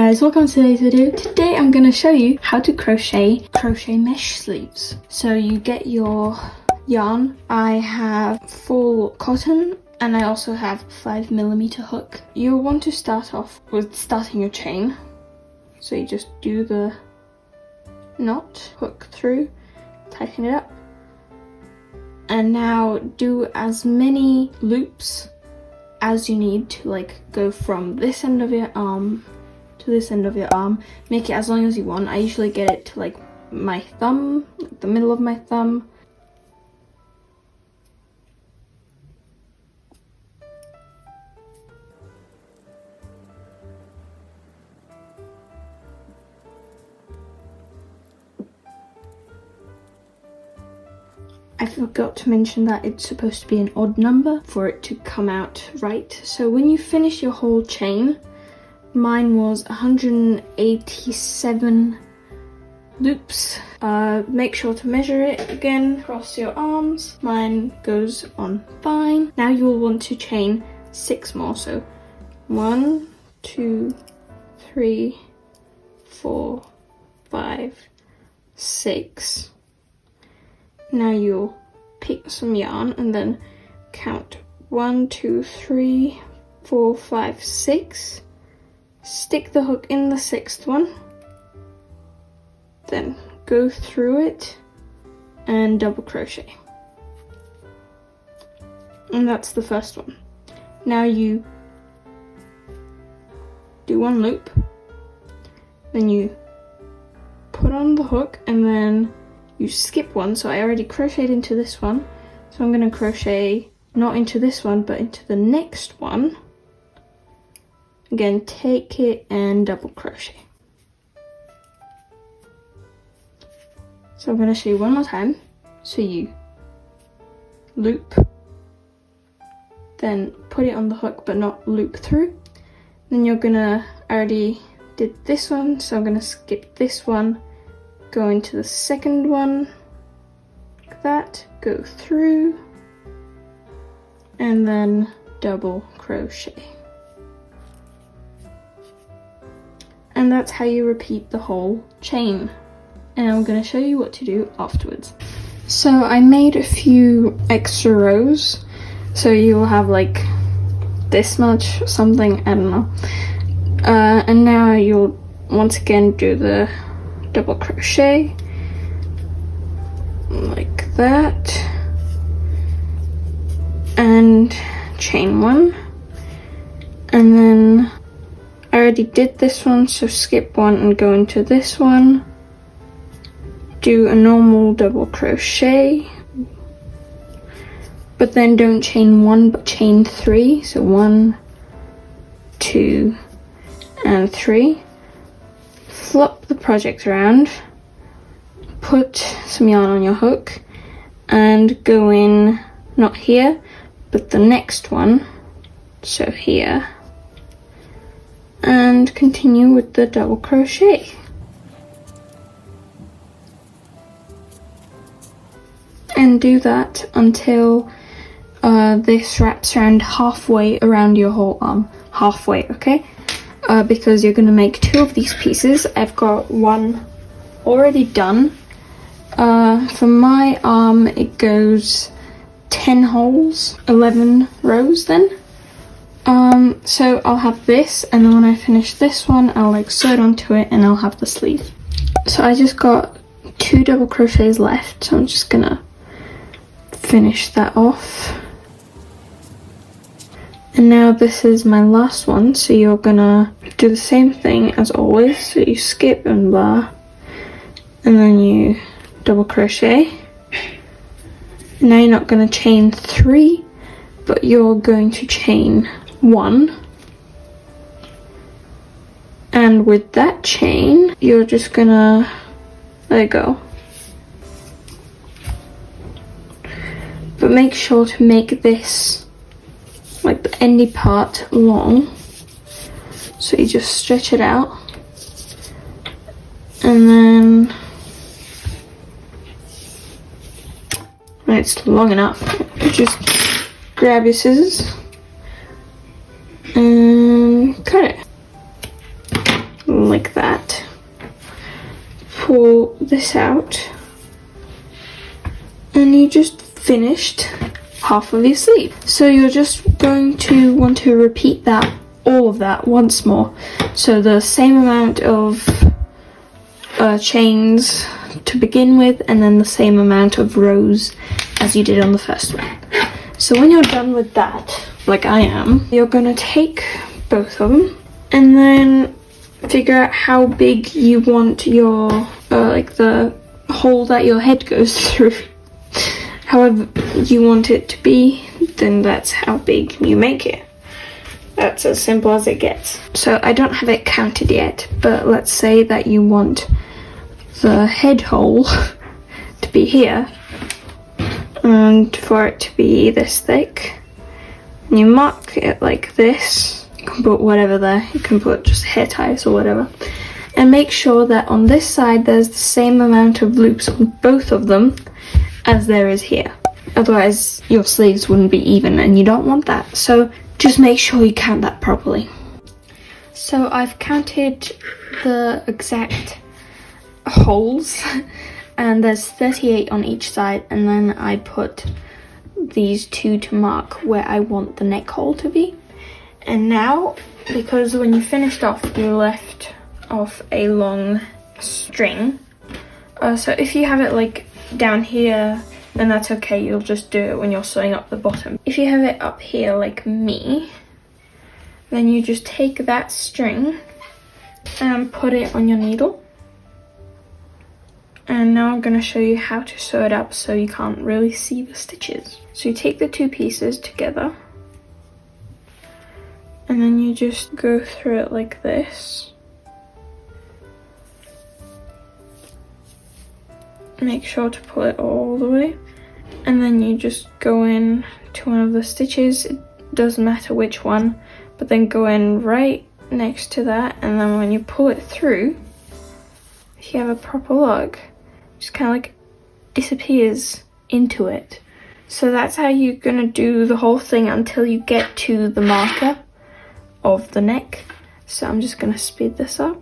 guys, welcome to today's video. Today I'm going to show you how to crochet mesh sleeves. So you get your yarn. I have full cotton and I also have 5mm hook. You'll want to start off with starting your chain. So you just do the knot, hook through, tighten it up, and now do as many loops as you need to go from this end of your arm to this end of your arm. Make it as long as you want. I usually get it to my thumb, the middle of my thumb. I forgot to mention that it's supposed to be an odd number for it to come out right. So when you finish your whole chain, mine was 187 loops. Make sure to measure it again, cross your arms. Mine goes on fine. Now you will want to chain 6 more. So 1, 2, 3, 4, 5, 6. Now you'll pick some yarn and then count 1, 2, 3, 4, 5, 6. Stick the hook in the 6th one. Then go through it and double crochet. And that's the first one. Now you do 1 loop. Then you put on the hook and then you skip one. So I already crocheted into this one, so I'm going to crochet not into this one but into the next one. Again, take it and double crochet. So I'm going to show you one more time. So you loop, then put it on the hook but not loop through. Then you're gonna, I already did this one, so I'm going to skip this one, go into the second one, like that, go through, and then double crochet. And that's how you repeat the whole chain. And I'm going to show you what to do afterwards. So I made a few extra rows, so you'll have this much, something, I don't know. And now you'll once again do the double crochet like that and chain 1, and then I already did this one, so skip 1 and go into this one, do a normal double crochet, but then don't chain 1 but chain 3, so 1, 2 and 3. Flop the project around, put some yarn on your hook and go in, not here, but the next one, so here, and continue with the double crochet. And do that until this wraps around halfway around your whole arm. Halfway, okay? Because you're going to make 2 of these pieces. I've got one already done. For my arm it goes 10 holes, 11 rows then. So I'll have this, and then when I finish this one I'll sew it onto it and I'll have the sleeve. So I just got 2 double crochets left, so I'm just gonna finish that off. And now this is my last one, so you're gonna do the same thing as always. So you skip and blah, and then you double crochet. Now you're not gonna chain 3, but you're going to chain 1. And with that chain, you're just gonna let it go. But make sure to make this the endy part long, so you just stretch it out, and then when it's long enough, you just grab your scissors and cut it. like that. Pull this out, and you just finished half of your sleeve. So you're just going to want to repeat that, all of that once more. So the same amount of chains to begin with, and then the same amount of rows as you did on the first one. So when you're done with that, like I am, you're gonna take both of them and then figure out how big you want your like the hole that your head goes through. However you want it to be, then that's how big you make it. That's as simple as it gets. So I don't have it counted yet, but let's say that you want the head hole to be here and for it to be this thick. And you mark it like this. You can put whatever there, you can put just hair ties or whatever. And make sure that on this side there's the same amount of loops on both of them as there is here. Otherwise your sleeves wouldn't be even, and you don't want that. So just make sure you count that properly. So I've counted the exact holes and there's 38 on each side, and then I put these two to mark where I want the neck hole to be. And now, because when you finished off you left off a long string, so if you have it like down here, then that's okay, you'll just do it when you're sewing up the bottom. If you have it up here like me, then you just take that string and put it on your needle. And now I'm going to show you how to sew it up so you can't really see the stitches. So you take the two pieces together and then you just go through it like this. Make sure to pull it all the way, and then you just go in to one of the stitches. It doesn't matter which one, but then go in right next to that, and then when you pull it through, if you have a proper look, it just kind of like disappears into it. So that's how you're gonna do the whole thing until you get to the marker of the neck. So I'm just gonna speed this up.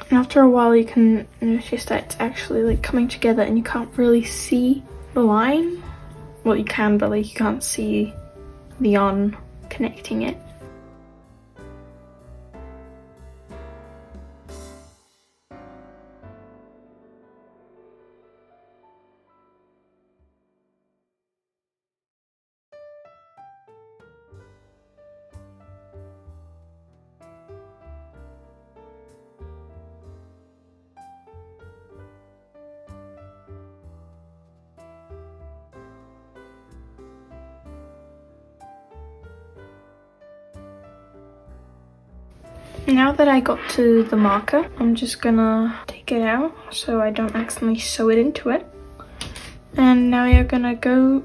And after a while you can notice that it's actually like coming together and you can't really see the line. Well, you can, but like you can't see the yarn connecting it. Now that I got to the marker, I'm just gonna take it out so I don't accidentally sew it into it. And now you're gonna go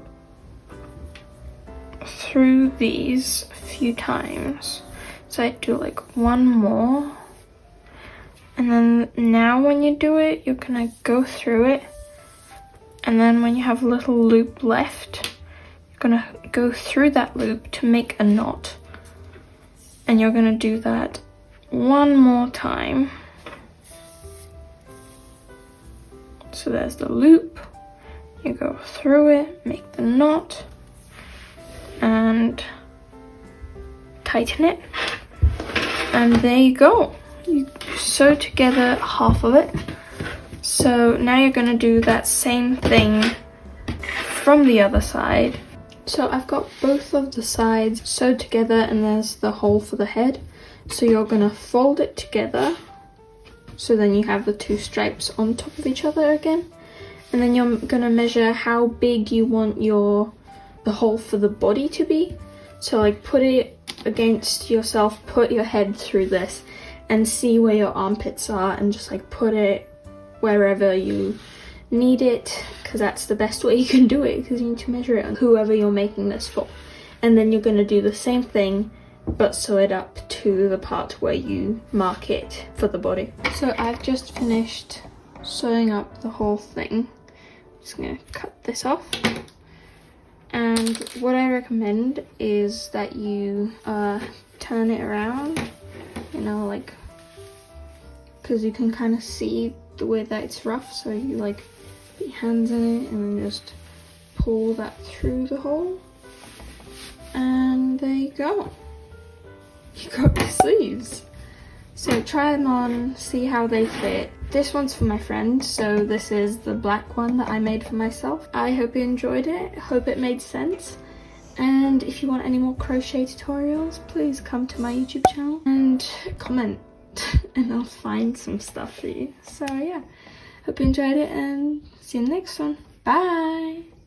through these a few times. So I do like one more. And then now when you do it, you're gonna go through it. And then when you have a little loop left, you're gonna go through that loop to make a knot. And you're gonna do that one more time. So there's the loop, you go through it, make the knot and tighten it, and there you go. You sew together half of it. So now you're going to do that same thing from the other side. So I've got both of the sides sewed together and there's the hole for the head. So you're gonna fold it together, so then you have the two stripes on top of each other again. And then you're gonna measure how big you want the hole for the body to be. So like put it against yourself, put your head through this and see where your armpits are, and just like put it wherever you need it, because that's the best way you can do it, because you need to measure it on whoever you're making this for. And then you're gonna do the same thing but sew it up to the part where you mark it for the body. So I've just finished sewing up the whole thing. Just gonna cut this off. And what I recommend is that you turn it around, you know, like, because you can kind of see the way that it's rough, so you like put your hands in it and then just pull that through the hole. And there you go. You got your sleeves. So try them on, see how they fit. This one's for my friend, so this is the black one that I made for myself. I hope you enjoyed it, hope it made sense. And if you want any more crochet tutorials, please come to my YouTube channel and comment and I'll find some stuff for you. So yeah, hope you enjoyed it and see you in the next one. Bye!